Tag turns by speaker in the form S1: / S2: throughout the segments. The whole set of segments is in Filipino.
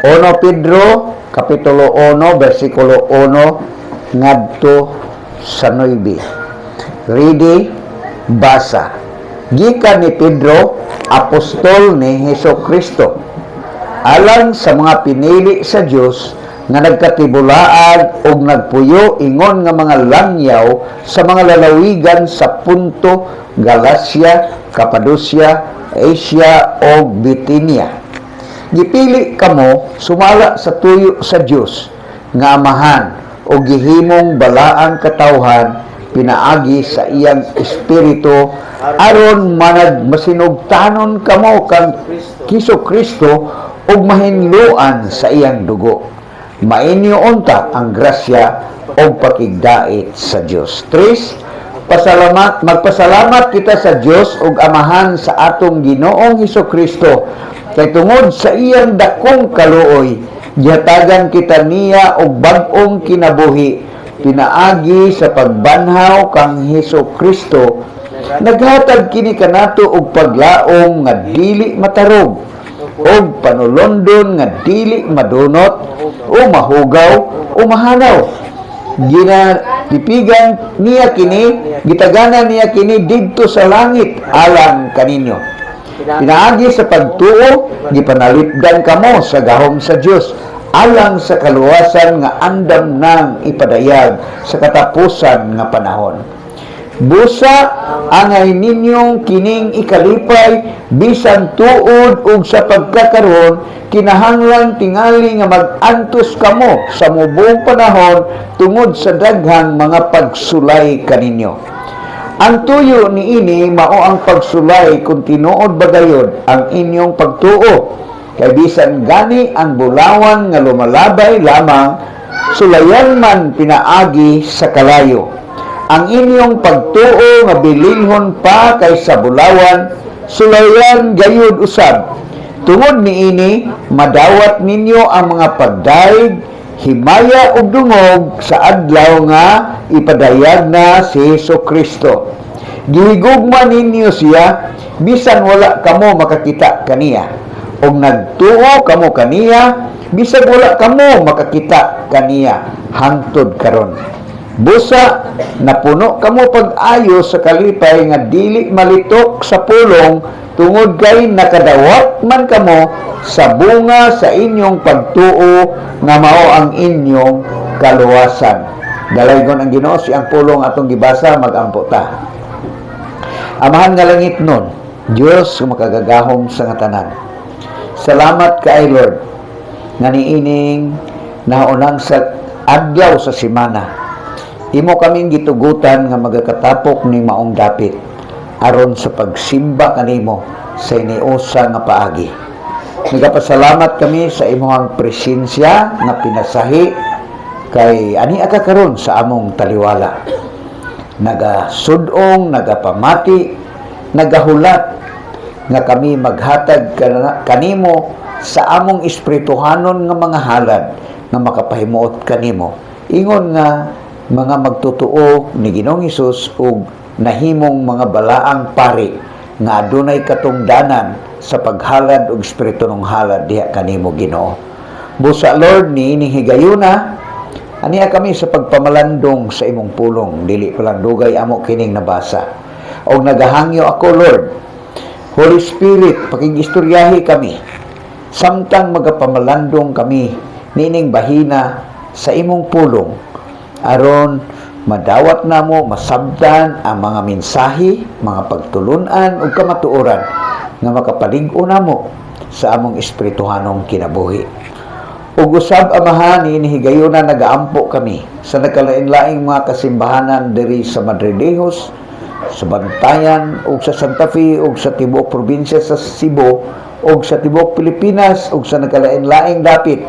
S1: 1 Pedro, Kapitulo 1, versikulo 1, ngadto sa 9. Ready? Basa. Gikan ni Pedro, apostol ni Hesukristo, alang sa mga pinili sa Dios nga nagkatibulaan og nagpuyo ingon nga mga langyaw sa mga lalawigan sa Punto, Galacia, Cappadocia, Asia o Bithynia. Gipili kamo sumala sa tuyo sa Dios nga Amahan o gihimong balaang katawhan pinaagi sa iyang espiritu aron managmasinugtanon kamo kang Hesukristo ug mahinluan sa iyang dugo. Mainyo unta ang grasya o pakigdait sa Dios. 3. Magpasalamat kita sa Dios ug Amahan sa atong Ginoong Hesukristo kay tungod sa iyang dakong kaluoy gihatagan kita niya og bag-ong kinabuhi pinaagi sa pagbanhaw kang Hesukristo. Naghatag kini kanato og paglaom nga dili matarog og panulondon nga dili madunot o mahugaw o mahanaw. Ginatipigan niya kini, gitaganan niya kini didto sa langit alang kaninyo. Pinaagi sa pagtuo, gipanalipdan kamo sa gahom sa Dios alang sa kaluwasan nga andam nang ipadayag sa katapusan nga panahon. Busa angay ninyong kining ikalipay bisan tuod ug sa pagkakaron kinahanglan tingali nga mag-antos kamo sa mubong panahon tungod sa daghang mga pagsulay kaninyo. Ang tuyo niini mao ang pagsulay kung tinuod bagayod ang inyong pagtuo. Kay bisan gani ang bulawan nga lumalabay lamang, sulayan man pinaagi sa kalayo. Ang inyong pagtuo nga bilinhon pa kaysa bulawan, sulayan gayud usab. Tungod niini, madawat ninyo ang mga pagdaig, himaya ug dungog sa adlaw nga ipadayag na si Hesukristo. Gihigugma ninyo siya bisan wala kamo makakita kaniya. Og nagtuo kamo kaniya bisan wala kamo makakita kaniya hangtod karon. Busa napuno kamo pag-ayo sa kalipay nga dili malitok sa pulong tungod kay nakadawat man kamo sa bunga sa inyong pagtuo nga mao ang inyong kaluwasan. Dalaygon ang Ginoo siyang pulong atong gibasa, magampo ta. Amahan nga langit nun, Dios makagagahom sa nga tanan. Salamat kay Lord nga niining naunang sa adlaw sa semana. Imo kaming gitugutan nga magakatapok ning maong dapit aron sa pagsimba kanimo sa iniusa nga paagi. Nagapasalamat kami sa imong presensya nga pinasahi kay ani aka karon sa among taliwala. Nagasudong, nagapamati, nagahulat nga kami maghatag kanimo sa among espirituhanon nga mga halad nga makapahimuot kanimo. Ingon nga mga magtutuo ni Ginoong Hesus ug nahimong mga balaang pari nga adunay katungdanan sa paghalad og espiritu ng halad diha kanimo Ginoo. Busa Lord niining higayuna aniya kami sa pagpamalandong sa imong pulong, dili pa lang dugay amo kining nabasa. Og nagahangyo ako Lord, Holy Spirit, pakigistoryahi kami samtang magapamalandong kami nining bahina sa imong pulong aron madawat namo masabdan ang mga mensahe, mga pagtulunan ug kamatuoran nga makapalig-o namo sa among espirituhanong kinabuhi. Ug usab Amahan inihigayuna nagaampo kami sa nagkalain-laing mga kasimbahanan diri sa Madridejos, sa Bantayan ug sa Santa Fe ug sa tibuok probinsya sa Cebu ug sa tibuok Pilipinas ug sa nagkalain-laing dapit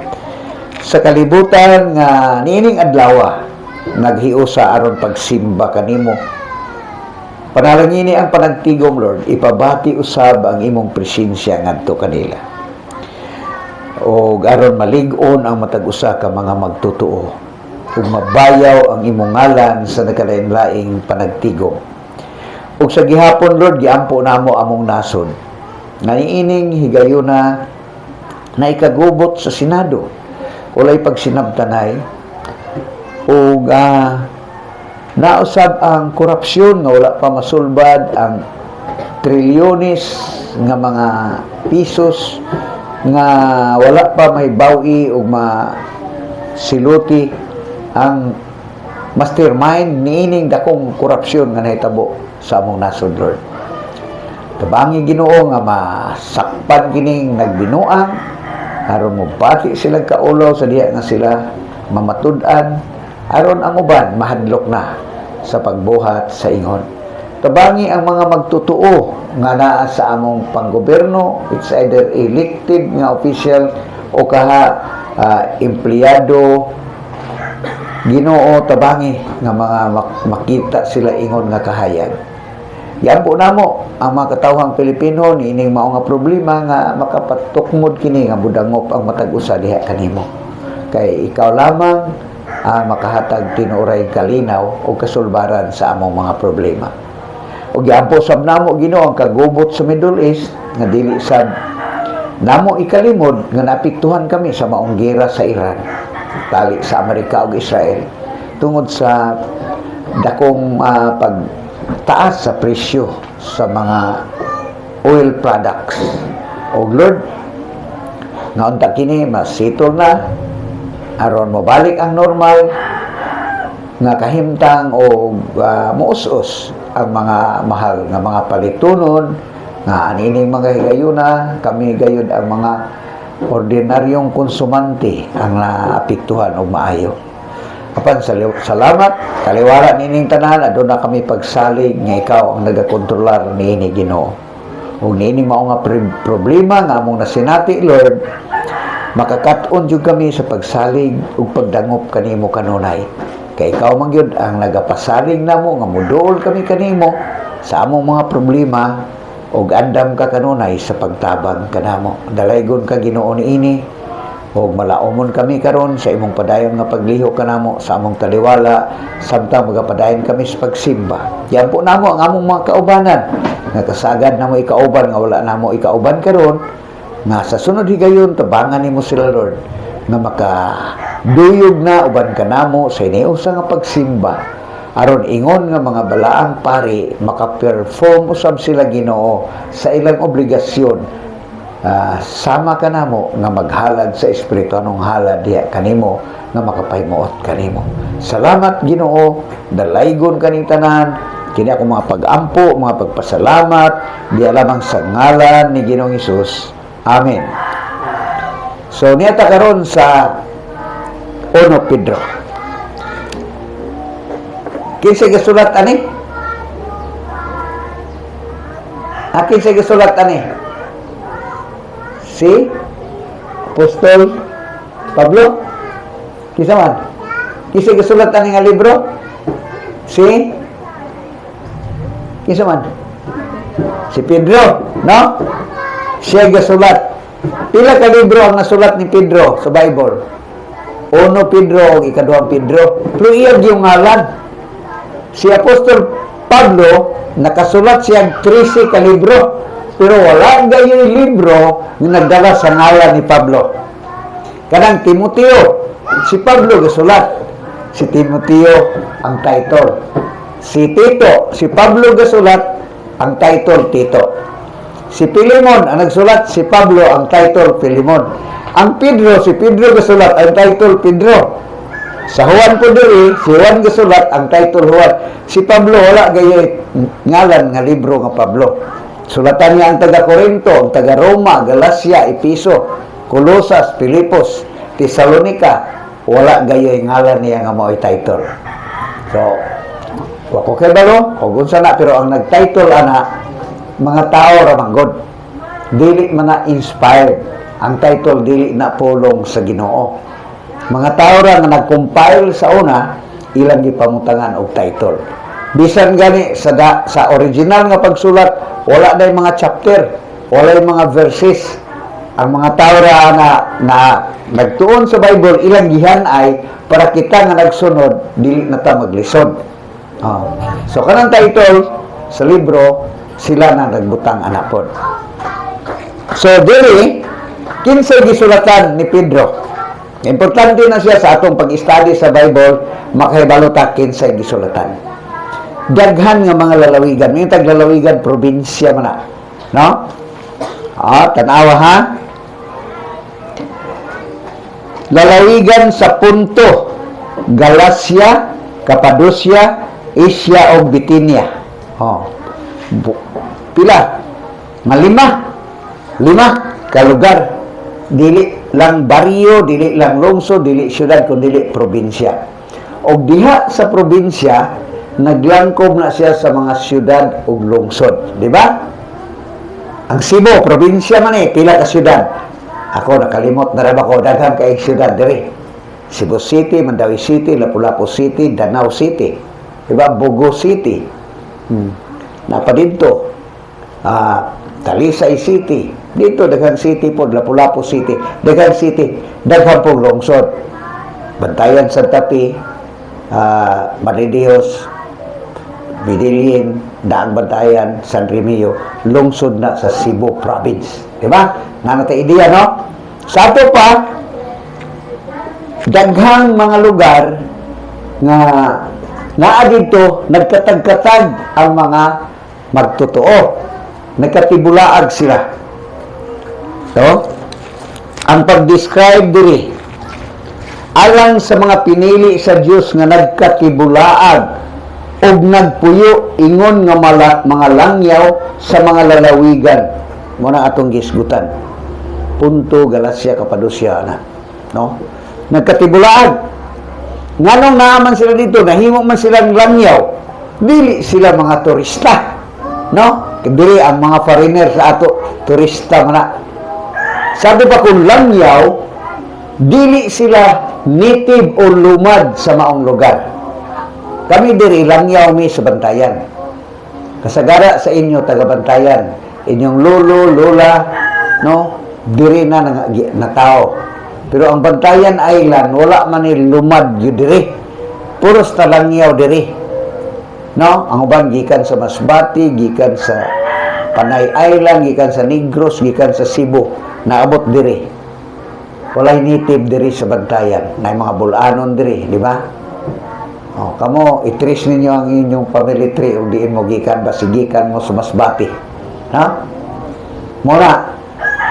S1: sa kalibutan nga niining adlaw naghiusa aron pagsimba kanimo. Panalangini ang panagtigom Lord, ipabati usab ang imong presensya ngadto kanila. O aron malig-on ang matag usa ka mga magtutuo ug mabayaw ang imong ngalan sa nagkalain-laing panagtigom. Ug sa gihapon Lord, giampo namo among nasod. Naniining higayuna na ikagubot sa Senado. Walay pagsinabtanay o nausab ang korupsyon nga wala pa masulbad, ang trilyones nga mga pisos nga wala pa may bawi o masiluti ang mastermind niining dakong korupsyon nga nahitabo sa among nasod, Lord. Tabangi Ginoo nga masakpan kining nagbinuang aron mo pati silang kaulaw sa diha nga sila mamatud-an aron ang uban mahadlok na sa pagbuhat sa ingon. Tabangi ang mga magtutuo nga naa sa among panggobyerno, it's either elected nga official o empleyado. Ginoo, tabangi nga mga makita sila ingon nga kahayag. Yan po namo ang mga katawhang Pilipino niining mao nga problema nga makapatukmod kini nga budangop ang matag usa diha kanimo. Kay ikaw lamang ang makahatag tinuray kalinaw o kasulbaran sa among mga problema. O giampo sab namo Ginoo ang kagubot sa Middle East nga dili sad namo ikalimod nga naapektuhan kami sa maong gera sa Iran, tali sa Amerika ug Israel tungod sa dakong pagtaas sa presyo sa mga oil products. O Lord, nga unta kini masitol na aron mobalik ang normal nga kahimtang o muus-us ang mga mahal nga mga palitunon nga anining mga higayuna, kami gayud ang mga ordinaryong konsumante ang naapektuhan og maayo. Apan salamat kaliwala nining tanan aduna na kami pagsalig nga ikaw ang nagakontrolar niini Ginoo. Ug niini mao nga problema nga among nasinati, Lord, makakat-on jud kami sa pagsalig ug pagdangop kanimo kanunay. Kay ikaw man gyud ang nagapasalig namo nga muduol kami kanimo sa among mga problema ug andam ka kanunay sa pagtabang kanamo. Dalaygon ka Ginoo niini ug malaumon kami karon sa imong padayon nga pagliho kanamo sa among taliwala samtang magapadayon kami sa pagsimba. Yan po namo ang among mga kaubanan nga kasagad namo ikauban nga wala namo ikauban karon nga sa sunod higayon tabangan nimo sila, Lord, nga makaduyog na uban kanamo sa iniusa nga pagsimba aron ingon nga mga balaang pari maka-perform usab sila Ginoo sa ilang obligasyon. Sama kanamo nga maghalad sa espiritu anong halad diha kanimo nga makapaymuot kanimo. Salamat Ginoo, dalaygon kaning tanan kini ako mga pag-ampo, mga pagpasalamat di lamang sa ngalan ni Ginoong Hesus. Amen. So niyata karon sa 1 Pedro. Kinsa gisulat ani? Kinsa gisulat ani? Si Apostol Pablo? Kinsa man? Kinsa gisulat ani nga libro? Si kinsa man? Si Pedro, no? Siya gasulat. Pila ka libro ang nasulat ni Pedro sa Bible? 1 Pedro o 2 Pedro. Pero iyag yung ngalan. Si Apostol Pablo, nakasulat siya 13 ka libro. Pero wala gayon libro na nagdala sa ngalan ni Pablo. Kanang Timoteo, si Pablo gasulat. Si Timoteo ang title. Si Tito, si Pablo gasulat, ang title Tito. Si Pilemon ang nagsulat, si Pablo ang title Pilemon. Ang Pedro, si Pedro gasulat, ang title Pedro. Sa Juan po diri, si Juan gasulat, ang title Juan. Si Pablo wala gayay ngalan nga libro nga Pablo. Sulatan niya ang taga-Corinto, ang taga-Roma, Galacia, Episo, Colosas, Filipos, Tesalonica. Wala gayay ngalan niya nga mao'y title. So, wako kay balo, o gunsa na, pero ang nag-title ana, mga tao ramang God. Dili man na inspired. Ang title dili na pulong sa Ginoo. Mga tao ra nga nag-compile sa una, ilang gipamutangan og title. Bisan gani sa original nga pagsulat, wala na mga chapter, wala mga verses. Ang mga tao ra na nagtuon sa Bible, ilang gihanay para kita nga nagsunod, dili na ta maglisod. So kanang title sa libro, sila na nagbutang anapod. So dili kinsay gisulatan ni Pedro. Importante na siya sa atong pag-study sa Bible, makahibalo ta kinsay gisulatan. Daghan nga mga lalawigan, may taglalawigan probinsya man na, no? Tanawa ha. Lalawigan sa Punto, Galacia, Cappadocia, Asia o Bithynia. Pila? Lima ka lugar. Dili lang baryo, dili lang lungsod, dili syudad, kundi dili probinsya. Og diha sa probinsya, naglangkob na siya sa mga syudad ug lungsod, di ba? Ang Cebu, probinsya man pila ka syudad. Ako nakalimot na rin ako, daghan kay syudad diri. Cebu City, Mandawi City, Lapu-Lapu City, Danau City, di ba? Bogo City. Napa dito, Talisay City, dito Daghan City po, Lapu-Lapu City, Daghan City, daghan po lungsod. Bantayan Santa Fe, Malidios, Bidilin, Daang Bantayan, San Remio, lungsod na sa Cebu Province. Diba? Nga natin ideya, no? Sa ato pa, daghang mga lugar nga naa dito, nagkatag-katag ang mga magtotoo. Nagkatibulaag sila. So, ang pag-describe diri, alang sa mga pinili sa Dios nga nagkatibulaag og nagpuyo ingon nga mga langyaw sa mga lalawigan mo na atong gisgutan. Punto, Galacia, Cappadocia na, no? Nagkatibulaag. Nganong naaman sila dito, nahimo man silang langyaw, dili sila mga turista, no? Dili ang mga foreigner sa ato turista man na. Sabi pa kung langyaw, dili sila native o lumad sa maong lugar. Kami diri langyaw mi sa Bantayan. Kasagara sa inyo taga Bantayan, inyong lolo, lola, no, diri na tao. Pero ang Bantayan Island wala man ni lumad yu diri. Puros ta langyaw diri. No, ang uban gikan sa Masbati, gikan sa Panay Island, gikan sa Negros, gikan sa Cebu, naabot diri. Walay native diri sa Bantayan, na mga bulanon diri, di ba? Kamo i-trace ninyo ang inyong family tree o diin mo gikan basigikan mo sa Masbati. Ha? Mura.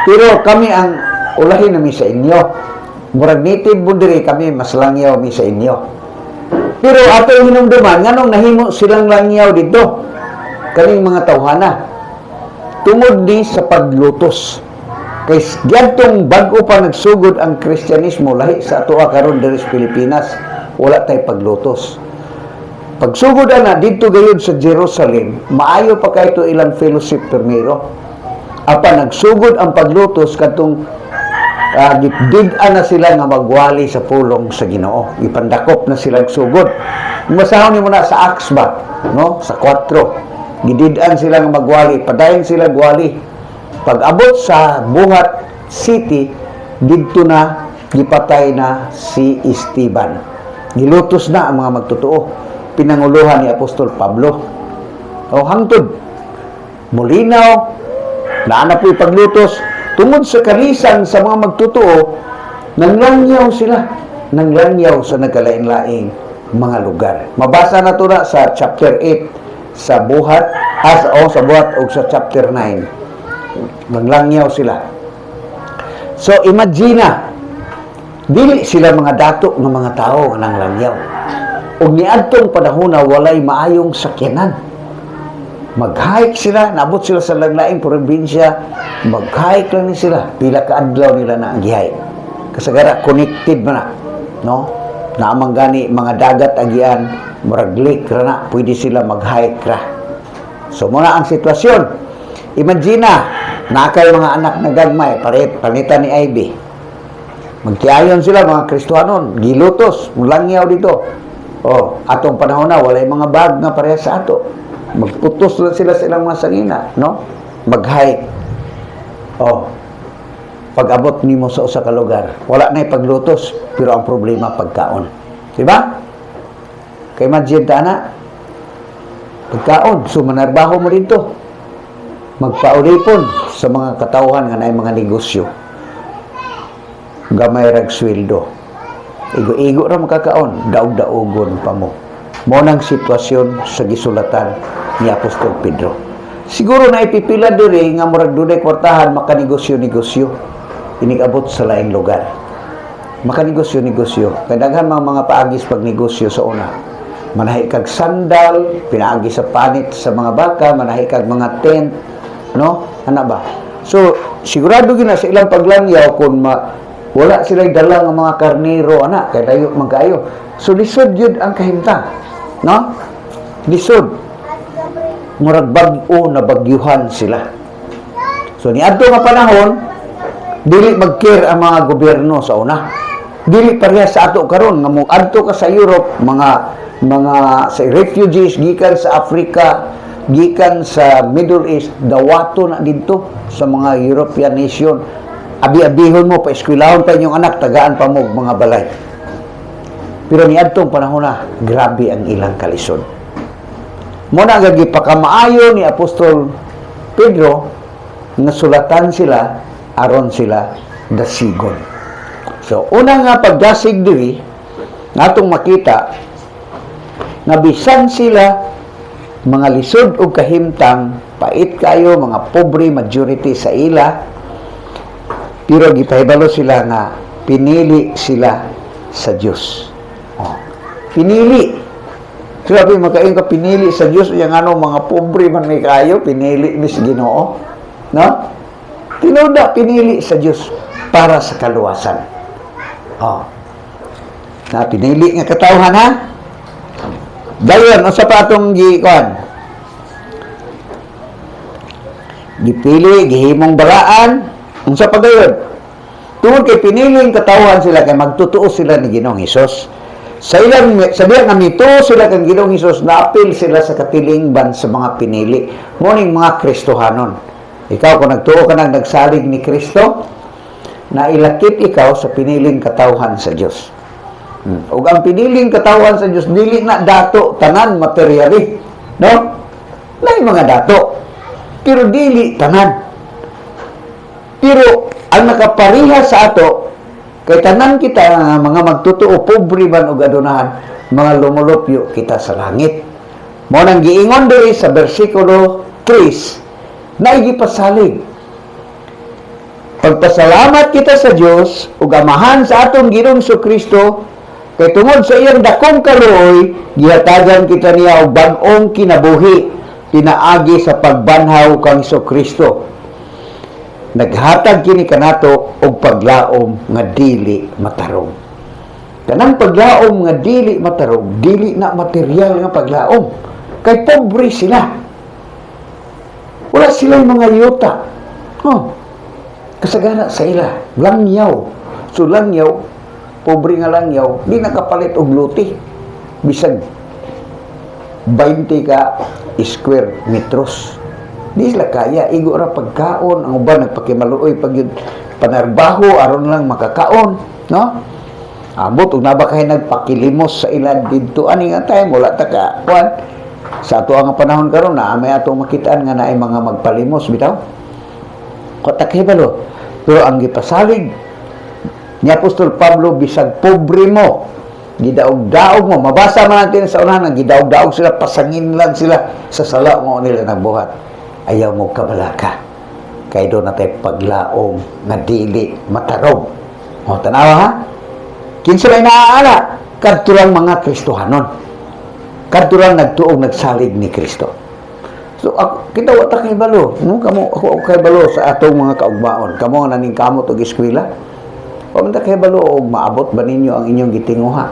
S1: Pero kami ang ulahin namin sa inyo. Murag native mo diri kami mas langyaw mi sa inyo. Pero ato hinumduman nganong nahimo silang langyaw dito. Kaning mga tawhana. Tungod ni sa paglutos. Kay gantong bago pa nagsugod ang Kristyanismo lahi sa ato karon diri sa Pilipinas, wala tay paglutos. Pagsugod na dito gayud sa Jerusalem, maayo pa kay ito ilang fellowship permiro. Apa nagsugod ang paglutos kadtong did-an na sila nga magwali sa pulong sa Ginoo. Ipandakop na sila sugod. Masahon nimo na sa Acts ba, no? Sa 4. Gidid-an sila nga magwali, padayon sila gwali. Pag-abot sa Buhat City, dito na gipatay na si Esteban. Nilutos na ang mga magtotoo. Pinanguluhan ni Apostol Pablo. Hangtod. Mulinaw, naana po'y paglutos. Tungod sa kalisan sa mga magtotoo, nanglangyaw sila. Nanglangyaw sa nagkalain-laing mga lugar. Mabasa na ito na sa chapter 8 sa Buhat, sa Buhat o sa chapter 9. Nanglangyaw sila. So, imagine na, dili sila mga dato ng mga tao nga nanglangyaw. O niadtong panahon na walay maayong sakyanan. Mag-hike sila, naabot sila sa langlaing probinsya, mag-hike lang ni sila, pila ka adlaw nila na ang gihike. Kasagara, connected man na, no? Naamang gani, mga dagat agian, murag lake ra na, pwede sila mag-hike ra. So, muna ang sitwasyon. Imagine na kay mga anak na gagmay, panitan ni Ivy. Magtiayon sila, mga Kristohanon, gilutos, mulangyaw dito. Atong panahon na, walay mga bag na pareha sa ato. Magputos lang sila sa ilang mga sangina, no? Mag-hike. Pag-abot nimo sa usa ka lugar, wala na paglutos, pero ang problema pagkaon. Diba? Kay imagine ta na, pagkaon, so manarbaho mo dito. Magpaulipon sa mga katawhan nga na mga negosyo. gamay rag sweldo. Igo-igo ra makakaon, daog-daogon pa mo. Mo nang sitwasyon sa gisulatan ni Apostol Pedro. Siguro na ipipila diri nga murag dunay kwartahan makanegosyo-negosyo. Inigabot sa laing lugar. Makanegosyo-negosyo. Kaya daghan mga paagis pag negosyo sa una. Manahi kag sandal, pinaagi sa panit sa mga baka, manahi kag mga tent, no? Ana ba? So, sigurado gina sa ilang paglangyaw kung wala sila dala ng mga karnero, ana, kaya dayo magkayo. So, lisod yun ang kahimtang, no? Lisod. Murag bag-o na bagyuhan sila. So, niadto nga panahon, dili mag-care ang mga gobyerno sa una. Dili pareha sa ato karon nga mo adto ka sa Europe, mga sa refugees gikan sa Africa, gikan sa Middle East, dawato na dito sa mga European nation. Abi-abihon mo, pa-eskwelahon pa inyong anak, tagaan pa mo mga balay. Pero niadtong panahon na, grabe ang ilang kalisod. Muna gagi pakamaayo ni Apostol Pedro, nga sulatan sila, aron sila dasigon. So, una nga pagdasig diri, natong makita, nga bisan sila mga lisod o kahimtang, pait kayo, mga pobre majority sa ila, pero gipahibalo sila nga pinili sila sa Diyos. Oh. Pinili. Grabe, makain ka pinili sa Diyos, yung ano, mga pobre man may kayo, pinili ni si Ginoo. No? Tinuda, pinili sa Diyos para sa kaluwasan. Oh. Na pinili nga katawhan, ha? Dayon, sa patong gikuan. Gipili, gihimong balaan, unsa pa dayon? Tungod kay piniling katawhan sila kay magtutuo sila ni Ginoong Hesus. Sa diyang nga mito sila kang Ginoong Hesus, naapil sila sa katilingban sa mga pinili. Muning mga Kristohanon. Ikaw kung nagtuo ka nang nagsalig ni Kristo, nailakip ikaw sa piniling katawhan sa Diyos. Ug ang piniling katawan sa Dios dili na dato tanan materially, no? Nay mga dato, pero dili tanan. Pero ang nakapariha sa ato kay tanan kita nga mga magtutuo pobre man og adunahan, mga lumulupyo kita sa langit. Mo nang giingon diri sa bersikulo 3 na igipasalig. Pagpasalamat kita sa Dios ug amahan sa atong Ginoong Kristo. Kay tungod sa iyang dakong kaluoy, gihatagan kita niya og bag-ong kinabuhi, pinaagi sa pagbanhaw kang Kristo. Naghatag kini kanato og paglaom nga dili matarong. Kanang paglaom nga dili matarong, dili na material nga paglaom. Kay pobre sila. Wala silang mga yuta. Kasagana sa ila, langyaw. So langyaw, pobre nga langyaw, di nakapalit og luti. Bisag 20 ka square metros. Di sila kaya, igo ra pagkaon, ang uban nagpakimaluoy pag yun panarbaho, aron lang makakaon, no? Ambot, ug nabakahay nagpakilimos sa ilan dito, ani nga time, wala ta ka, kuan. Sa ato ang panahon karon na, may ato makitaan nga naay mga magpalimos, bitaw. Kotakibalo. Pero ang gipasalig ni Apostol Pablo, bisag pobre mo, gidaog-daog mo, mabasa man natin sa unahan, gidaog-daog sila, pasangin lang sila sa sala mo nila nagbuhat. Ayaw mo kabalaka. Kaya doon natin paglaom na dili matarong. O, tanawa ha? Kinsa may naaala? Kadturang mga Kristohanon. Kadturang nagtuog nagsalig ni Kristo. So, kita wata kay balo. No? Ako kay balo sa atong mga kaugmaon. Kamo nga naning kamot og eskwela. Wata kay balo og maabot ba ninyo ang inyong gitinguha?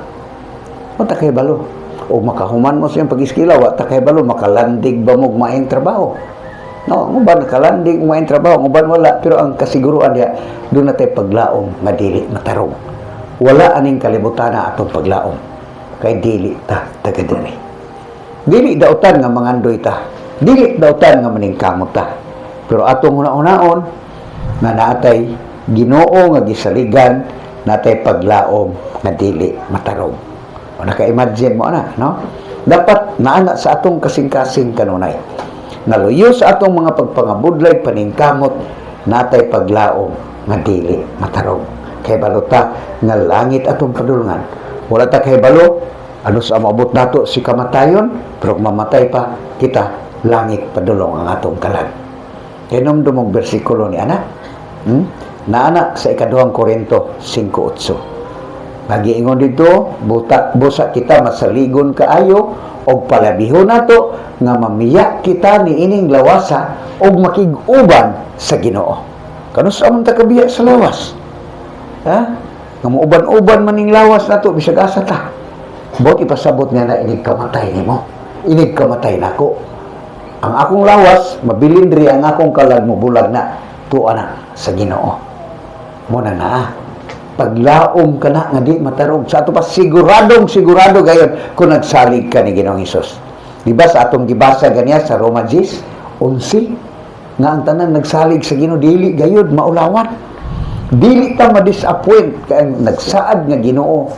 S1: Wata kay balo. O makahuman mo siyang pag-eskwela, wata kay balo, makalandig ba mo maayong trabaho? No, nguban nakalandig maayong trabaho, nguban wala, pero ang kasiguruan niya, doon natin paglaom, madili, matarong. Wala aning kalibutan na atong paglaom. Kay dili ta, tagadiri. Dili dautan nga mangandoy ta. Dili dautan nga maningkamot ta. Pero atong una-unaon, nga natay Ginoo nga gisaligan, natay paglaom, nga dili, matarong. O naka-imagine mo na, no? Dapat naana sa atong kasing-kasing kanunay. Naluyo sa atong mga pagpangabudlay, paningkamot, natay paglaom, nga dili, matarong. kay balota nga langit atong padulungan. Wala ta kay balo, ano sa maabot nato si kamatayon, pero kung mamatay pa kita, langit padulong ang atong kalag. Kinumdumog bersikulo ni ana. Naana sa ikaduhang Korinto 5:8. Magiingon dito, busa kita masaligon kaayo og palabihon nato nga mamiya kita ni ining lawasa og makig-uban sa Ginoo. Kanus amon ta kabiya sa lawas? Ha? Nga muuban-uban man ning lawas nato bisag asa ta. Bot ipasabot nga na inig kamatay nimo. Inig kamatay nako. Ang akong lawas mabilin diri ang akong kalag mo bulag na tuwa na sa Ginoo. Muna na paglaom ka na nga di matarong sa ato pa sigurado gayon kung nagsalig ka ni Ginoong Hesus. Diba sa atong gibasa ganiya sa Roma 10:11 nga ang tanan nagsalig sa Ginoo dili gayud maulawan, dili ta ma-disappoint kay nagsaad nga Ginoo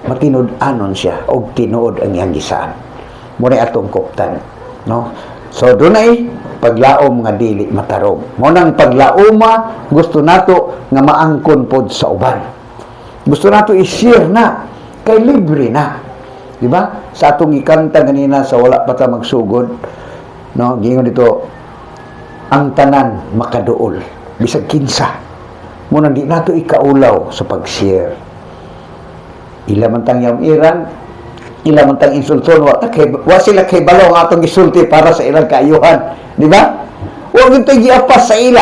S1: matinud-anon siya og tinuod ang iyang gisaad. Muna atong kuptan, no? So dunay paglaom nga dili matarong. Mo nang paglaoma gusto nato nga maangkon pod sa uban. Gusto nato i-share na kay libre na. Di ba? Sa atong ikanta ganina sa wala pa ta magsugod, no? Gingon dito ang tanan makaduol bisag kinsa. Mo nang di nato ikaulaw sa pag-share. Ila man tang iran, ila man tang insulton, wa sila kay balo nga atong gisulti para sa ilang kaayuhan, di ba? Wa gyud tay giapas sa ila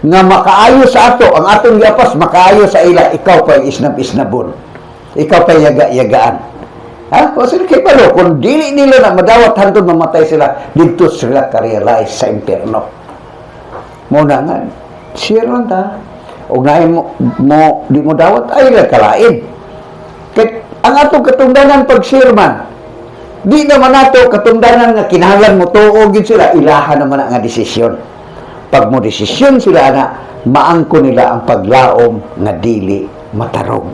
S1: nga makaayo sa ato, ang atong giapas makaayo sa ila, ikaw pa isnab-isnabon. Ikaw pa yaga-yagaan. Ha? Wa sila kay balo kun dili nila na madawat hantod mamatay sila didto sila ka-realize sa impierno. Mo na nga share lang ta. Og naay mo di mo dawat ay kalain. Kay ang atong katungdanan pag-share man, di naman nato katungdanan nga kinahanglan mo tuo gid sila, ilaha naman nga desisyon. Pag mo desisyon sila na maangko nila ang paglaom nga dili matarong.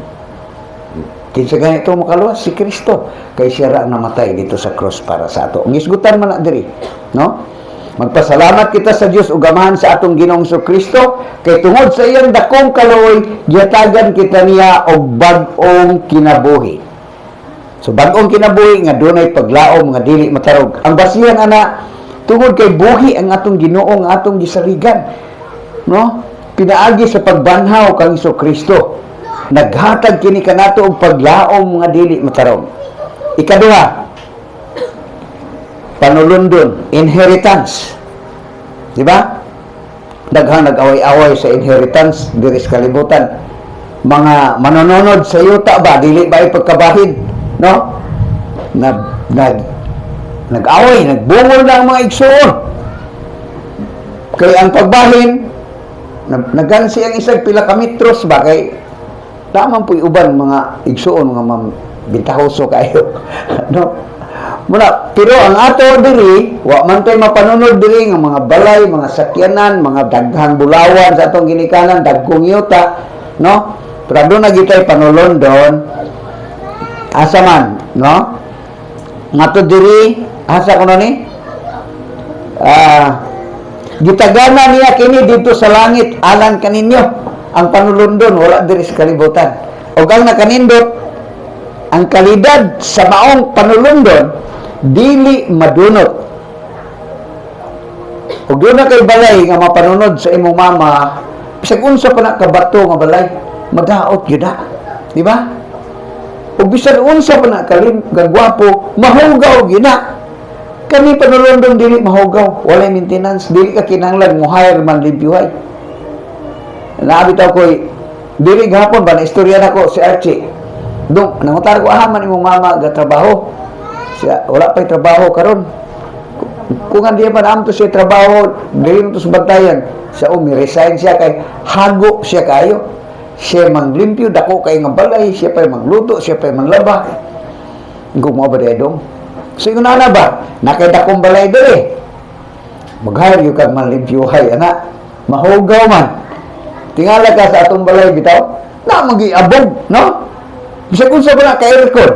S1: Kinsa ganito makaluwas si Kristo kay siya ra ang namatay dito sa cross para sa ato. Ang isgutan man na diri, no? Magpasalamat kita sa Dios ug gamahan sa atong Ginoong Kristo kay tungod sa iyang dakong kaluoy gihatagan kita niya og bag-ong kinabuhi. So bag-ong kinabuhi nga dunay paglaom nga dili matarog. Ang basihan ana tungod kay buhi ang atong Ginoo nga atong gisaligan, no? Pinaagi sa pagbanhaw kang Kristo. Naghatag kini kanato og paglaom nga dili matarog. Ikaduha, panulundon, inheritance. Di ba? Daghang nag-away-away sa inheritance diri sa kalibutan. Mga manononod sa yuta ba dili ba ipagkabahid, no? Nag-away, nagbungol na ang mga igsoon. Kay ang pagbahin naggansi ang isang pila ka metros ba kay lamang po uban mga igsoon nga bintahoso kayo. No? Muna, pero ang ato diri, wa man tay mapanunod diri nga mga balay, mga sakyanan, mga daghang bulawan sa atong ginikanan, dagkong yuta, no? Pero doon na gitay panulondon, asa man, no? Mato diri, asa ko ni? Gitagana niya kini dito sa langit, alang kaninyo. Ang panulondon, wala diri sa kalibutan. O ang nakanindot, ang kalidad sa maong panulundon, dili madunot. Ug doon na kay balay nga mapanunod sa imong mama, bisag unsa pa na kabato nga balay, madaot gyud na. Di ba? Ug bisag unsa pa na kagwapo, mahugaw gyud na. Kani panulundon dili mahugaw, walay maintenance, dili ka kinahanglan mo hire man limpyuhay. Naabitaw ko'y dili gahapon ba na istorya nako si Archie. Dong, nangutar ko man imong mama gatrabaho. Siya wala pa'y trabaho karon. Kung hindi pa naam to siya trabaho, dili mo to sa bantayan. Siya resign siya kay hago siya kayo. Siya manglimpyo dako kay nga balay, siya pa'y magluto, siya pa'y manlaba. Kung mo ba dong? So yung nana ba, nakay dakong balay dili. Mag-hire yung kag manlimpyuhay, ana. Mahugaw man. Tingala ka sa atong balay bitaw, na magiabog, no? Bisag unsa ba na ka-aircon,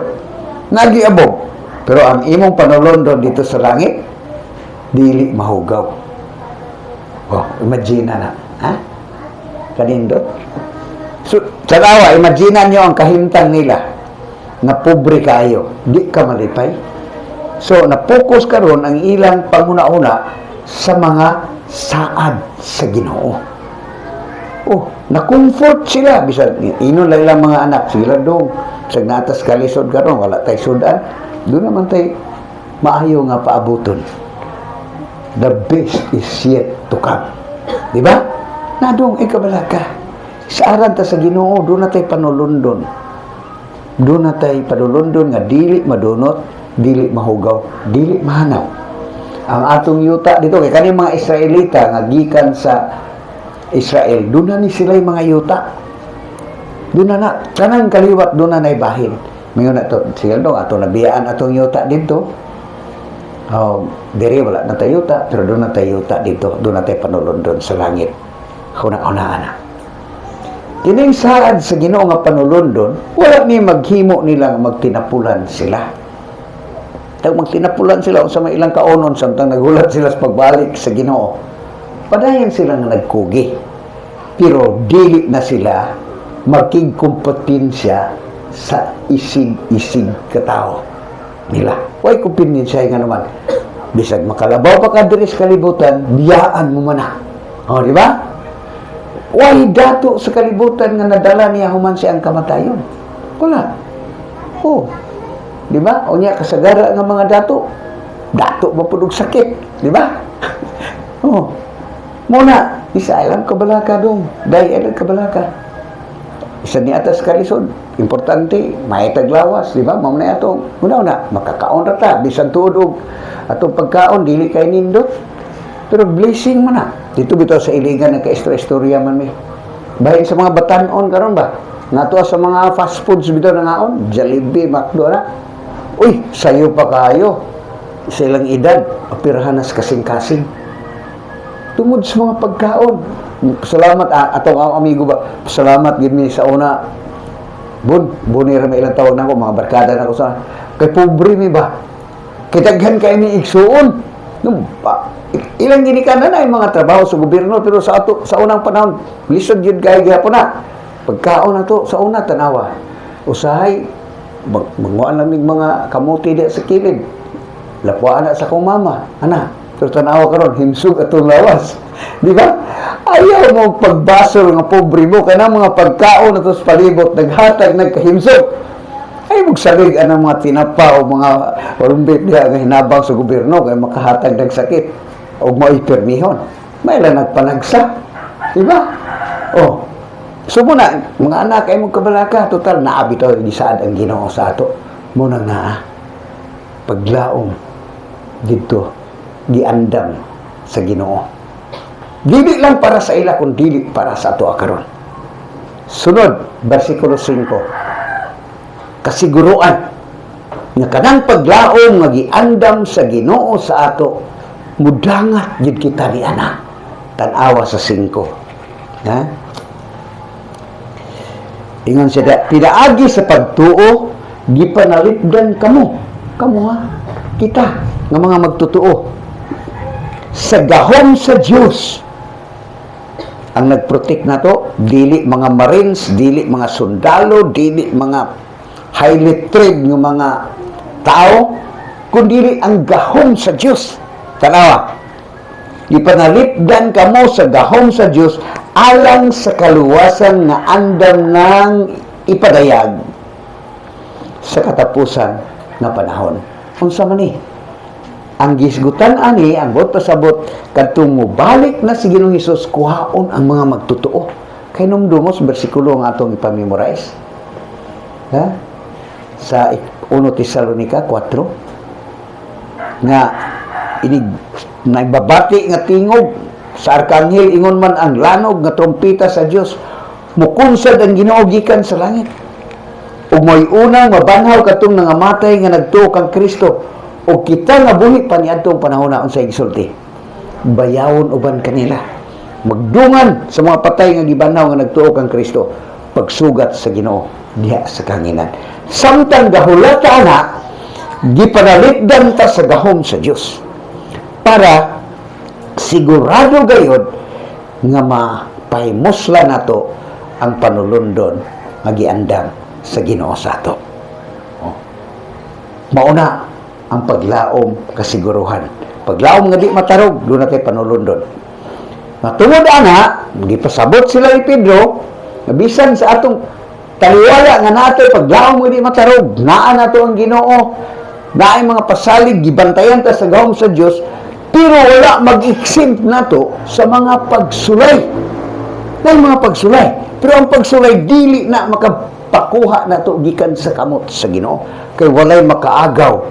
S1: nagiabog. Pero ang imong panulondon dito sa langit, dili mahugaw. Oh, imagine na. Ha? Kanindot. So, Tanawa, imagine nyo ang kahimtang nila na pobre kayo, di ka malipay. So, na-focus karon ang ilang panguna-una sa mga saad sa Ginoo. Oh, na-comfort sila. Bisan, inon lang ilang mga anak. Sila dong, sa natas kalisod karon wala tay sudan. Doon naman tay maayo nga paabuton. The best is yet to come. Di ba? Nadong ikabala ka. Sa aran ta sa Ginoo, doon na tay panulundon. Doon na tay panulundon nga dili madunot, dili mahugaw, dili mahanaw. Ang atong yuta dito kay kani mga Israelita nga gikan sa Israel, doon na ni sila yung mga yuta. Doon na kanang kaliwat doon na naibahin. Ngayon na to, sila doon, ato nabiyaan atong yuta dito. Diri wala na tayo yuta, pero doon na tayo yuta dito. Doon na tayo panulundon sa langit. Una-unaan na. Kining saad sa Ginoo nga panulundon, wala ni maghimo nilang magtinapulan sila. Tag magtinapulan sila sa may ilang kaonon samtang nagulat sila sa pagbalik sa Ginoo. Padayon sila nga nagkugi. Pero dili na sila magkigkompetensya sa isig-isig katao nila. Way kompetensya nga naman. Bisag makalabaw pa ka diri sa kalibutan, biyaan mo man na. O, di ba? Way dato sa kalibutan nga nadala niya human siya ang kamatayon. Wala. Oh. Di ba? O niya kasagara nga mga dato. Dato ba po sakit? Di ba? Oh. Muna, isa alam kabalaka dong. Dahil alam kabalaka. Isa ni atas kalisod. Importante, may taglawas. Di ba? Mamaya atong, una-una, makakaon rata. Bisan tuod atong pagkaon, dili kay nindot. Pero blessing mo na. Dito bitaw sa iligan, nagka-istorya man may. Bahin sa mga batanon karon ba? Nato sa mga fast foods bitaw na ngaon. Jollibee, McDo na. Uy, sayo pa kayo. Sa ilang edad, apirahan na kasing-kasing. Tungod sa mga pagkaon. Salamat, atong amigo ba? Salamat, give me sa una. Bunira may ilang tawag na ako, mga barkada na ako sa... Kay pobre mi ba? Kitaghan kayo ni igsuon. Ilang ginikanan na yung mga trabaho sa gobyerno, pero sa unang panahon, lisod yun kayo gihapon na. Pagkaon na to, sa una, tanawa. Usahay, manguan lang mga kamuti di sa kilid. Lapuan na sa kong mama. Ana, pero tanawa karon himsug atong lawas. Di ba? Ayaw mo pagbasol nga pobre mo kana mga pagkaon ato sa palibot naghatag nagkahimsog. Ay magsalig anang mga tinapa o mga walumbit diha nga hinabang sa gobyerno kay makahatag ng sakit o maipermihon. May lang nagpanagsa. Di ba? Oh. So muna, mga anak ay magkabalaka, total naabi to di saad ang Ginoo sa ato. Muna nga paglaom dito giandam sa Ginoo. Dili lang para sa ila kun dili para sa ato karon. Sunod, bersikulo 5. Kasiguruan nga kanang paglaom nga giandam sa Ginoo sa ato mudangat jud kita ni ana. Tan-awa sa 5. Ha? Ingon siya, pinaagi sa pagtuo gipanalipdan kamo. Kamo ha? Kita nga mga magtutuo sa gahom sa Diyos. Ang nagprotect na to, dili mga Marines, dili mga sundalo, dili mga highly trained ng mga tao, kundi ang gahom sa Diyos. Tanawa, ipanalipdan kamo sa gahom sa Diyos alang sa kaluwasan nga andam ng ipadayag sa katapusan na panahon. Unsa man ni? Ang gisgutan ani, ang bot pasabot, kadtong mubalik na si Ginoong Hesus, kuhaon ang mga magtutuo. Kay numdumos, bersikulo ang atong ipamemorize. Ha? Sa 1 Tesalonica 4. Nga, inig, naibabati nga tingog, sa Arkanghel, ingon man ang lanog nga trompeta sa Diyos, mukunsad ang Ginoo gikan sa langit. Ug may unang mabanhaw katong nangamatay nga nagtuo kang Kristo. O kita nga buhi pa niadtong panahon na unsay gisulti. Bayawon uban kanila. Magdungan sa mga patay nga gibanhaw nga nagtuo kang Kristo. Pagsugat sa Ginoo diha sa kanginan. Samtang gahulata na gipanalipdan ta sa gahom sa Dios. Para sigurado gayud nga mapahimusla nato ang panulundon magiandam sa Ginoo sa ato. Oh. Mauna ang paglaom kasiguruhan. Paglaom nga di matarog, doon natin panulundon. Matungod ana, gipasabot sila ni Pedro, nabisan sa atong taliwala nga nato paglaom nga di matarog, naa nato ang Ginoo, naay mga pasalig gibantayan ta sa gahom sa Dios, pero wala mag-exempt nato sa mga pagsulay. Nay mga pagsulay, pero ang pagsulay dili na makapakuha nato gikan sa kamot sa Ginoo, kay walay makaagaw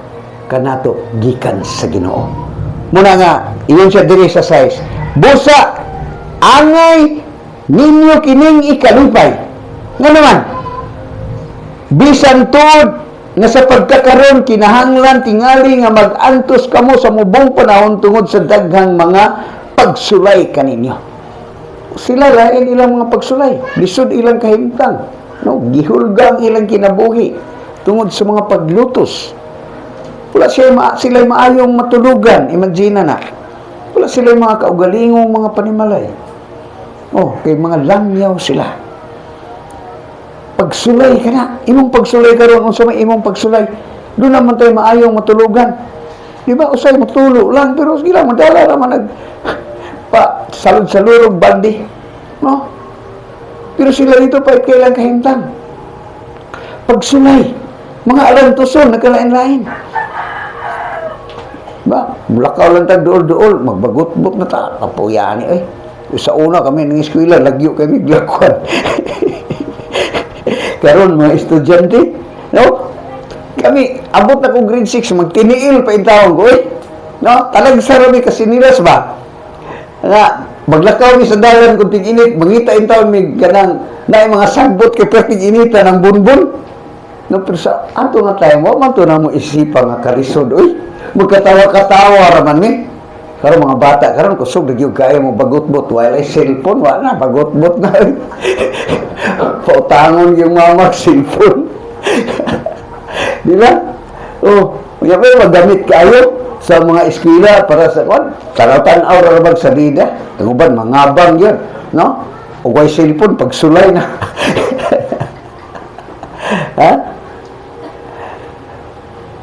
S1: kanato gikan sa Ginoo. Muna nga, iyon siya diri sa 6. Busa, angay ninyo kining ikalipay. Nga naman, bisan tod nga sa pagkakaroon kinahanglan tingali nga mag-antos kamo sa mubong panahon tungod sa daghang mga pagsulay kaninyo. Sila lain ilang mga pagsulay, lisod ilang kahimtang, no? Gihulgang ilang kinabuhi tungod sa mga paglutos. Wala sila maayong matulugan, imagine na. Wala sila mga kaugalingong mga panimalay. Oh, kay mga langyaw sila. Pagsulay ka na. Imong pagsulay ka ron, unsa may imong pagsulay. Doon naman tayo maayong matulugan. Di ba? Usay matulo lang, pero sige lang, madala naman salud-salurog bandi. No? Pero sila dito pa kailang kahimtang. Pagsulay. Mga alantuson, nagkalain-lain. Ba, mulakaw lang tag dool-dool, magbagot-bot na ta, kapuyani eh. Sa una kami ng eskwela, lagyo kami glakwan. Karon mga estudyante, no? Kami, abot na kong grade 6, magtiniil pa yung taong ko eh. No? Talag sarami kasi nilas ba? Nga, maglakaw mi sa dalan kung tig-init, mangita yung taon may ganang, na mga sagbot kay tig-inita ng bunbun. No, pero sa ato nga tayo mo, man to na mo isipa nga karisod, uy. Magkatawa-katawa raman ni. Karon mga bata, karon kusog nagyug kaya mo bagot-bot, wala cellphone, wala bagot-bot na. Pautangon yung mama cellphone. Di ba? Oh, kaya magamit kayo sa mga eskwela para sa kon. Taratan aura rabag sa vida. Tanguban mangabang 'yon, no? O way cellphone pagsulay na. Ha?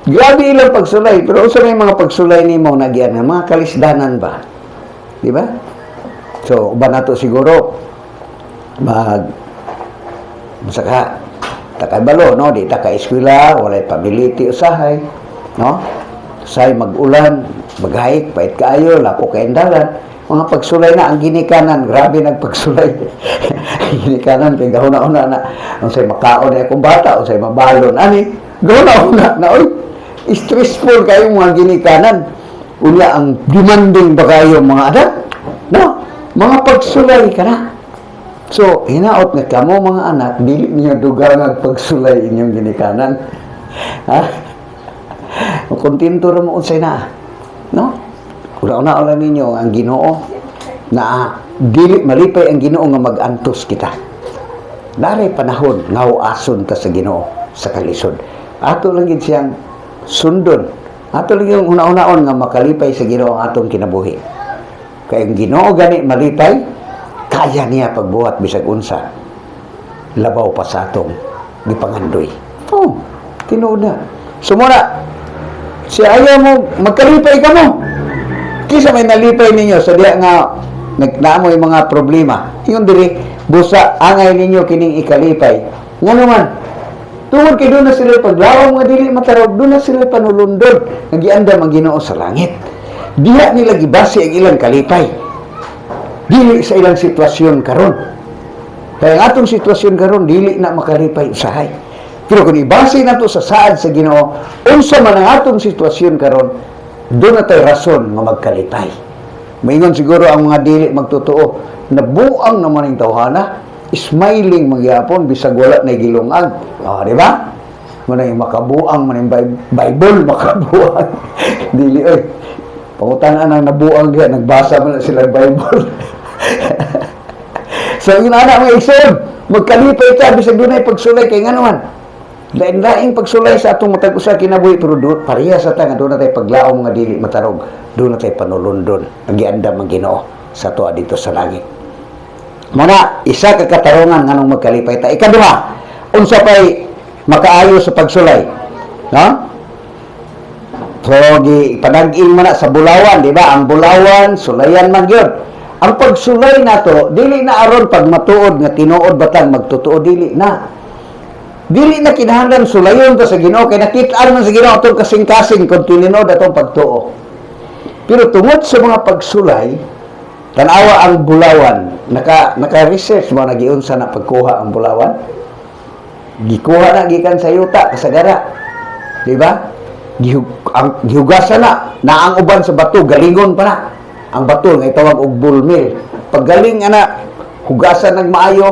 S1: Grabe ilang pagsulay, pero usa may mga pagsulay nimo nagyan mga kalisdanan ba? Di ba? So, uban nato siguro saka takay balo, no? Di ta ka eskwela, walay pability usahay, no? Say mag-ulan, maghayik, pait kaayo, lako kay dalan. Mga pagsulay na ang ginikanan, grabe nagpagsulay. Ginikanan kay gahuna-una na. Unsay makaon na akong bata, unsay mabalon ani. Gahuna-una na oy. Stressful kayo mga ginikanan. Unya ang demanding ba kayo mga anak? No? Mga pagsulay ka na. So, hinaot nga kamo mga anak, dili niyo dugang ang pagsulay inyong ginikanan. Ha? Kontento ra mo unsay na. No? Una-una ninyo ang Ginoo na dili malipay ang Ginoo nga mag-antos kita. Naray panahon nga ason ta sa Ginoo sa kalisod. Ato lang gid siyang sundon. Ato lang yung una-unaon nga makalipay sa Ginoo ang atong kinabuhi. Kay ang Ginoo gani malipay, kaya niya pagbuhat bisag unsa. Labaw pa sa atong gipangandoy. Oh, tinuod na. Sumura, siya ayaw mo, magkalipay ka mo. Kisa may nalipay ninyo sa diya nga nagnaamo yung mga problema. Yung diri, busa, angay ninyo kining ikalipay. Nga naman, tungod kay doon na sila paglawang nga dili matarog, doon na sila panulundod. Nagiandam ang Ginoo sa langit. Diha nila gibase ang ilang kalipay. Dili sa ilang sitwasyon karon. Kaya ang atong sitwasyon karon dili na makalipay usahay. Pero kung ibase na to sa saad sa Ginoo, unsa man ang atong sitwasyon karon, doon na tayo rason nga magkalipay. Maingon siguro ang mga dili magtotoo, nabuang naman ang tawhana, smiling magyapon bisag wala na gilungag. Di ba? Muna yung makabuang, muna yung Bible, makabuang. Dili, oy. Pangutanaan ang nabuang diya, nagbasa mo na sila Bible. So, yung anak mga isod, magkalipay ta, bisag doon ay pagsulay, kay nga naman. Lain-laing pagsulay sa atong matag usa kinabuhi, pero doon, pareha sa tanga, doon na tayo paglaom nga dili matarog, doon na tayo panulundon, nagiandam ang Ginoo sa tuwa dito sa langit. Muna, isa ka katarungan nga nung magkalipay ta. Ikaduha, unsa pay makaayo sa pagsulay, no? So, panag-in man na sa Bulawan, di ba? Ang Bulawan, sulayan man yun. Ang pagsulay na to, dili na aron pag matuod nga tinuod batang magtutuod, dili na. Dili na kinahanglan sulayon to sa Ginoo kay nakita man sa Ginoo atong kasing-kasing kung tinuod atong pagtuo. Pero tungod sa mga pagsulay, tanawa ang Bulawan, naka-research mo nagiunsa na pagkuha ang Bulawan. Gikuha na gikan sa yuta kasagara. Di ba? Gihugasan na ang uban sa bato, galingon pa na. Ang bato nga itawag og bulmil. Paggaling ana, hugasan ng maayo,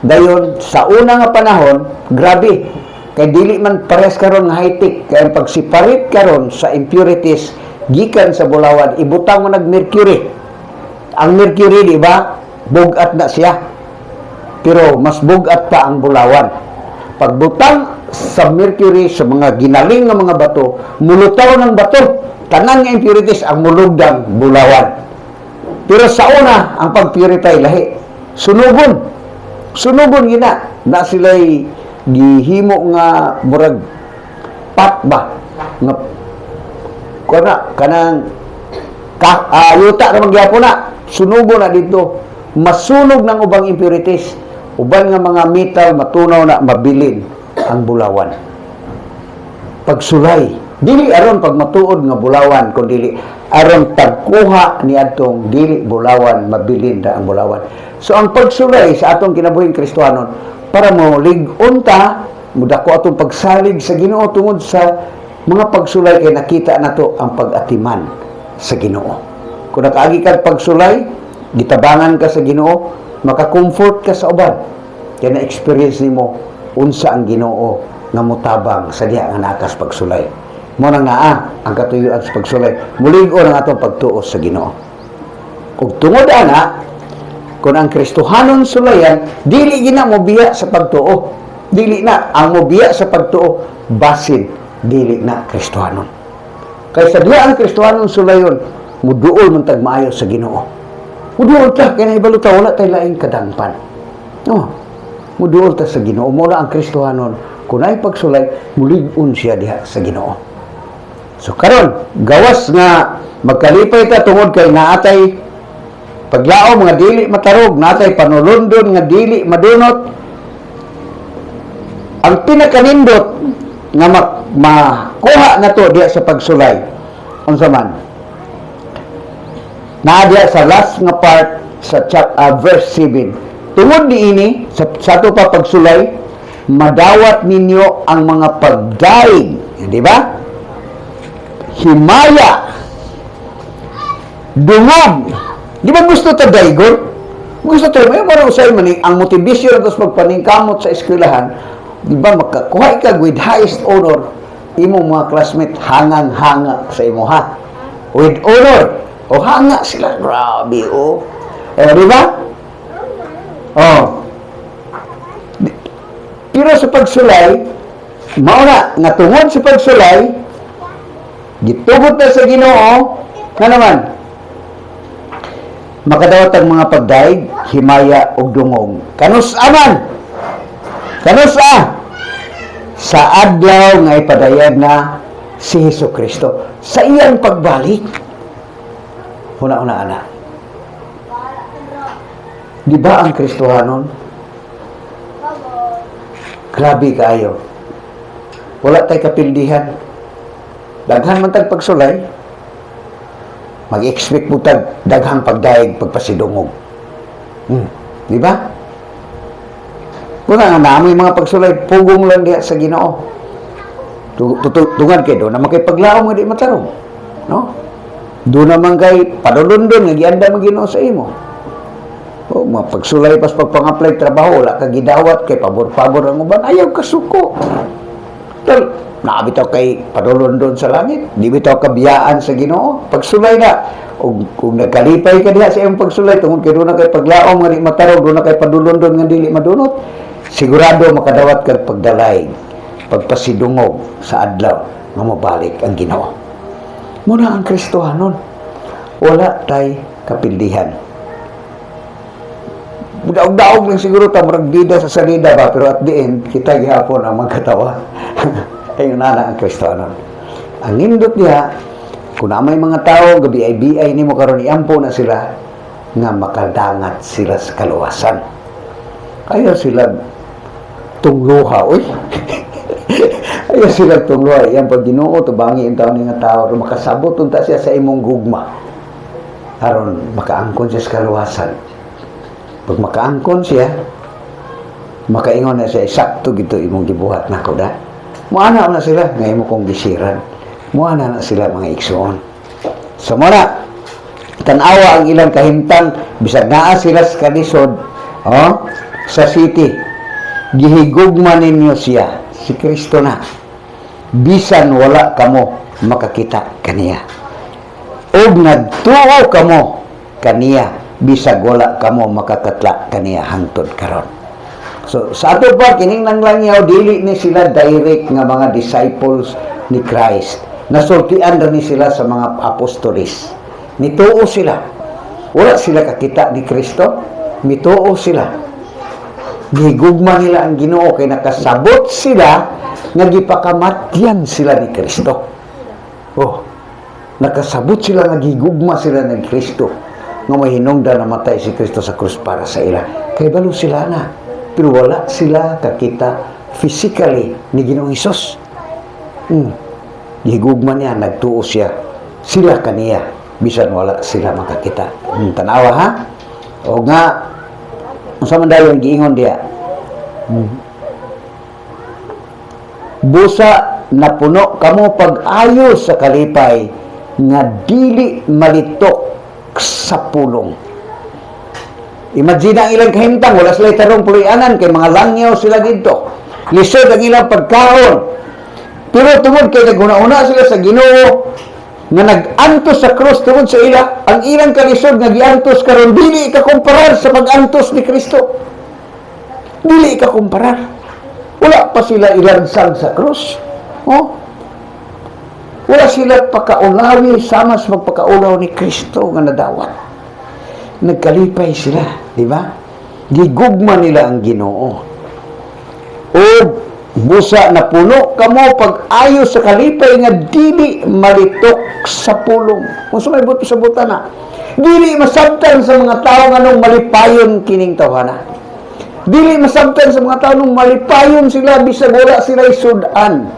S1: dayon sa una nga panahon, grabe. Kay dili man pares karon nga high-tech, kay pagsiparit karon sa impurities gikan sa Bulawan, ibutang mo nag-mercury. Ang mercury, di ba? Bugat na siya. Pero mas bugat pa ang Bulawan. Pagbutang sa mercury sa mga ginaling nga mga bato, mulutaw ng bato, tanan nga impurities ang mulugdang Bulawan. Pero sa una, ang pag-purify lahi, sunugon gina na sila'y gihimo nga murag pat ba nga kanang yuta na magyapon na sunugon na dito, masunog ng ubang impurities, uban nga mga metal matunaw na mabilin ang Bulawan. Pagsulay, dili aron pag matuod nga Bulawan, kundi aron pagkuha ni atong dili Bulawan, mabilin ra ang Bulawan. So ang pagsulay sa atong kinabuhing Kristiyanon para mo lig-on ta, mudako atong pagsalig sa Ginoo tungod sa mga pagsulay kay nakita nato ang pag-atiman sa Ginoo. Kung nakaagi ka pagsulay, gitabangan ka sa Ginoo, maka-comfort ka sa uban. Kaya na-experience nimo unsa ang Ginoo nga mutabang sa diha nga nakas pagsulay. Mo nang naa ang katuyuan sa pagsulay, mulig-o ang atong pagtuos sa Ginoo. Ug tungod ana, kung ang Kristohanon sulayan, dili gina mo biya sa pagtuo. Dili na ang mo biya sa pagtuo, basin dili na Kristohanon. Kay sa diha ang Kristohanon sulayon, muduol man tag maayo sa Ginoo. Muduol ta kay nahibaluta wala tay laing kadangpan. No. Muduol ta sa Ginoo, mo na ang Kristohanon. Kung ay pagsulay, mulig-on siya diha sa Ginoo. So karon, gawas nga magkalipay ta tungod kay naatay paglao mga dili matarog, naatay panulundon nga dili madunot. Ang pinakanindot nga makuha na to diha sa pagsulay, unsa man? Naa diha sa last nga part sa verse 7. Tungod niini sa ato pa pagsulay, madawat ninyo ang mga pagdaig, di ba? Himaya, dungog. Di ba gusto ta daygon? Gusto ta may para usay man ang motivation sa pagpaningkamot sa eskwelahan, di ba makakuha ka with highest honor, imo mga classmate hangang-hanga sa imo ha. With honor. O hanga sila, grabe o. Di ba? Oh. Pero sa pagsulay, mauna nga tungod sa pagsulay, gitugot na sa Ginoo, nga naman, makadawat ang mga pagdaig, himaya ug dungog. Kanus-aman, sa adlaw nga ipadayag na si Hesukristo sa iyang pagbalik. Una-una ana. Di ba ang Kristohanon? Grabe kaayo. Wala tay kapildihan. Daghan man tag pagsulay, mag-expect mo tag daghang pagdaig pagpasidungog. Di ba? Kung nga namin mga pagsulay, pugong lang diha sa Ginoo. Tungad kay do naman kay paglaom nga di matarong. No? Do naman kay padulundon nga gianda man Ginoo sa imo. O pagsulay pas pagpang-apply trabaho, wala ka gidawat kay pabor-pabor ang uban, ayaw ka suko. Tal, naabitaw kay padulundon sa langit, di bitaw kabiyaan sa Ginoo. Pagsulay na, kung nagkalipay ka diha sa iyong pagsulay, tungod kay doon na kay paglaom nga di matarong, doon na kay padulundon nga dili madunot, sigurado makadawat kag pagdalay, pagpasidungog sa adlaw nga mabalik ang Ginoo. Muna ang Kristohanon, wala tay kapildihan. Daog-daog lang siguro ta murag bida sa salida ba, pero at the end kita gihapon ang magkatawa. Ayun na ang Kristiyano. Ang nindot niya, kung na may mga tao gabi ay nimo karon iampo na sila nga makadangat sila sa kaluwasan. Ayaw sila tungluha, uy. Ayaw sila tungluha. Yan pag Ginoo tubangi ang taon nga tao, makasabot unta siya sa imong gugma. Aron makaangkon siya sa kaluwasan. Pag makaangkon siya, makaingon na siya, sakto gito imong gibuhat na ko da. Muana na sila, ngayon mo kong gisiran. Muana na sila mga iksoon. So muna, tanawa ang ilang kahimtang, bisag naa sila sa kalisod, sa city. Gihigugma ninyo siya, si Kristo na. Bisan wala kamo makakita kaniya. Og nagtuo kamo kaniya. Bisag wala kamo makakatla kaniya hangtod karon. So sa ato pa kining nanglangyaw dili ni sila direct nga mga disciples ni Christ. Nasultian ra ni sila sa mga apostolis. Nituo sila. Wala sila kakita ni Kristo, nituo sila. Gigugma nila ang Ginoo kay nakasabot sila nga gipakamatyan sila ni Kristo. Oh, nakasabot sila nga gigugma sila ni Kristo. Nga may hinungdan na matay si Kristo sa krus para sa ila. Kaya balo sila na. Pero wala sila kakita physically ni Ginoong Hesus. Higugma niya, nagtuo siya. Sila kaniya. Bisan wala sila makakita. Tanawa ha? O nga, ang sama dayo ang giingon diya. Busa na puno kamo pag-ayo sa kalipay nga dili malitok sa pulong. Imagine ang ilang kahimtang, wala sila itarong puloyanan, kay mga langyaw sila dito. Lisod ang ilang pagkaon. Pero tungod kay naguna-una sila sa Ginoo, nga nag-antos sa krus tungod sa ila, ang ilang kalisod nga giantos karon dili ka kumparar sa pag-antos ni Kristo. Dili ka kumparar. Wala pa sila ilansang sa krus. Wala sila pakaulawi sama sa magpakaulaw ni Kristo nga nadawat. Nagkalipay sila, di ba? Gigugma nila ang Ginoo. O busa na puno kamo pag-ayo sa kalipay nga dili malitok sa pulong. Kung sumay buto sa butana, dili masabtan sa mga tao nga nung malipayon kining tawhana. Dili masabtan sa mga tao nung malipayon sila bisag wala sila isudan.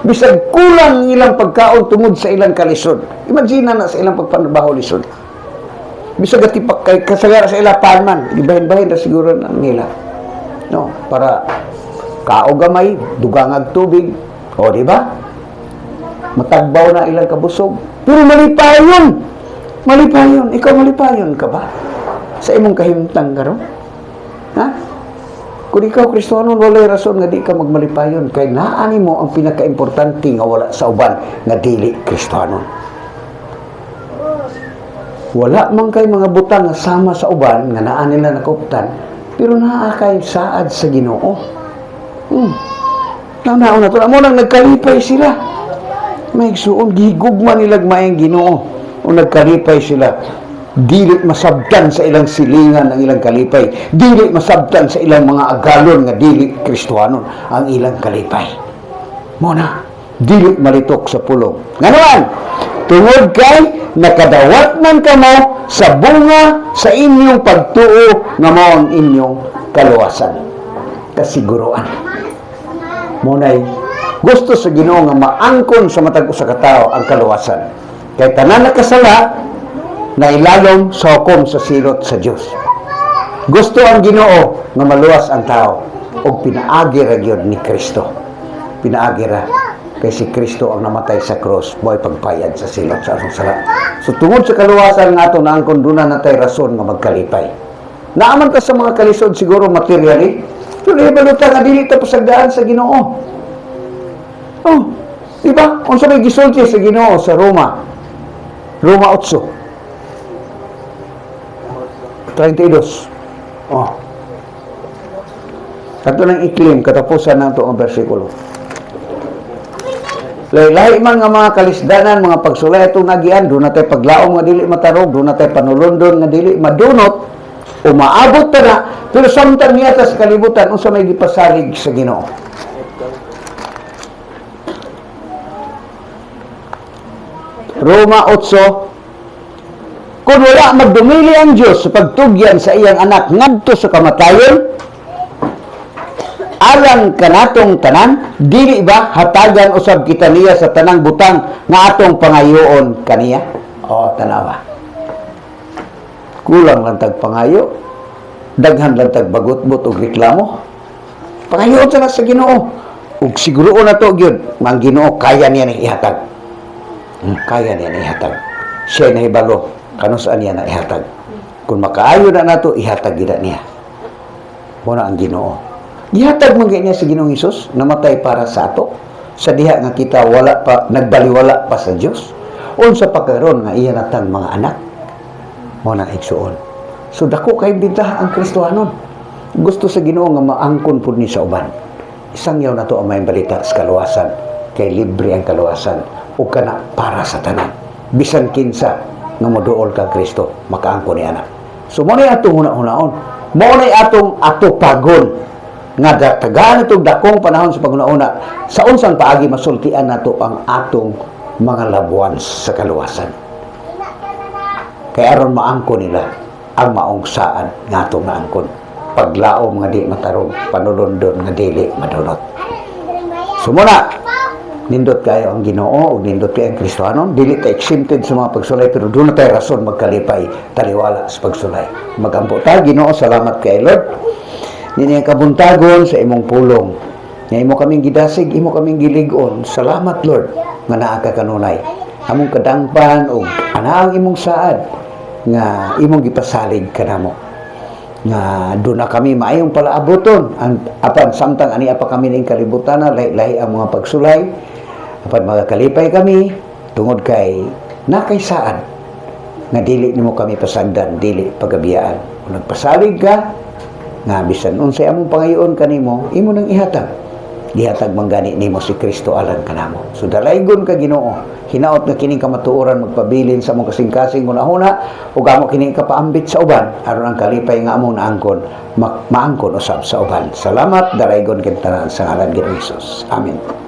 S1: Bisag kulang ilang pagkaon tungod sa ilang kalisod. Imagine na sa ilang pagpanabaho lisod. Bisag atipak kay kasagara sa ilang panman, ibahin-bahin na siguro na nila. No, para kaogamay, dugangag tubig. O, di ba? Matagbaw na ilang kabusog. Pero malipayon. Malipayon. Ikaw malipayon ka ba? Sa imong kahimtang karon? Ha? Kung ikaw Kristiyano, walay rason nga di ka magmalipayon. Kaya naani mo ang pinaka-importante nga wala sa uban nga dili Kristiyano. Wala man kay mga butang nga sama sa uban nga naa nila nakuptan, pero naa kay saad sa Ginoo. Nauna na to. Amo nang nagkalipay sila. May igsuon, gigugma nilag maayong Ginoo. O nagkalipay sila. Dili masabtan sa ilang silingan ang ilang kalipay. Dili masabtan sa ilang mga agalon nga dili Kristiyano ang ilang kalipay. Muna, dili malitok sa pulong. Nganoan, tungod kay nakadawat man kamo sa bunga sa inyong pagtuo nga mao ang inyong kaluwasan. Kasiguruan. Munay, gusto sa Ginoo nga maangkon sa matag usa ka tawo ang kaluwasan. Kay tanan nakasala na ilalom sa hukom sa silot sa Dios. Gusto ang Ginoo nga maluwas ang tao og pinaagi ra gyud ni Kristo. Pinaagi ra kay si Kristo ang namatay sa cross mo'y pagpayad sa silot sa atong sala. So tungod sa kaluwasan nga ato naangkon duna natay rason nga magkalipay. Naaman ta sa mga kalisod siguro materially, pero ibaluta nga dili ta pasagdaan sa Ginoo. Oh, di ba? Unsa may gisulti sa Ginoo sa Roma 8. 32. Oh. Kato nang i-claim, katapusan na ito ang versikulo. Lahi man nga mga kalisdanan, mga pagsulay itong nagian, doon natin paglaom nga dili matarog, doon natin panulundon nga dili madunot, umaabot pa na, pero samtang niya sa kalibutan, unsa may gipasalig sa Ginoo. Roma 8, kung wala magdumili ang Diyos sa pagtugyan sa iyang anak ngadto sa kamatayon, alang kanatong tanan, dili ba hatagan usab kita niya sa tanang butang nga atong pangayoon kaniya? O, tanawa. Kulang lang tag pangayo, daghan lang tag bagot-bot og reklamo. Pangayoon sa sa Ginoo. Ug siguro na to gyud, mang Ginoo kaya niya ni ihatag. Kaya niya ni ihatag. Siya na hibalo kano saan niya na ihatag. Kung makaayo na nato, ihatag gid niya. Muna ang Ginoo. Ihatag man niya sa Ginoong Hesus, namatay para sa ato. Sa diha nga kita wala pa, nagbaliwala pa sa Dios. Unsa pa karon nga iya natang mga anak. Muna igsuon. So dako kay bintaha ang Kristohanon. Gusto sa Ginoo nga maangkon pud ni sa uban. Isang yaw na to ang may balita sa kaluwasan. Kay libre ang kaluwasan. O kana para sa tanan. Bisan kinsa nga moduol ka Kristo, makaangkon ni anak. So mo na atong una-unaon. Mo na atong atupagon nga tagaan itong dakong panahon sa paguna-una. Sa unsang paagi masultian nato ang atong mga labuan sa kaluwasan. Kaya aron maangkon nila ang maong saan nga atong naangkon. Paglaom nga di matarong, panulundon nga dili madunot. So muna, nindot kayo ang Ginoo o nindot kayo ang Kristohanon, dili ka exempted sa mga pagsulay, pero doon na tayo rason magkalipay, taliwala sa pagsulay. Magampo tayo, Ginoo, salamat kay Lord. Nini ang kabuntagon sa imong pulong. Nga imo kaming gidasig, imo kaming giligon. Salamat, Lord, nga naa ka kanunay. Among kadangpan o anaang imong saad, nga imong gipasalig kanamo. Nga doon na kami maayong palaaboton. Apan samtang ani apa kami ning kalibutan na lahi ang mga pagsulay. Apan magakalipay kami tungod kay nakay saad nga dili nimo kami pasagdan, dili pagabiyaan. Kung nagpasalig ka, nga bisan unsay among pangayoon kanimo, imo nang ihatag. Gihatag man gani nimo si Kristo alang kanamo. So dalaygon ka Ginoo. Hinaot nga kining kamatuoran magpabilin sa among kasing-kasing una-una ug amo kining kapaambit sa uban aron ang kalipay nga among naangkon maangkon usab sa uban. Salamat dalaygon kita sa ngalan ni Hesus. Amen.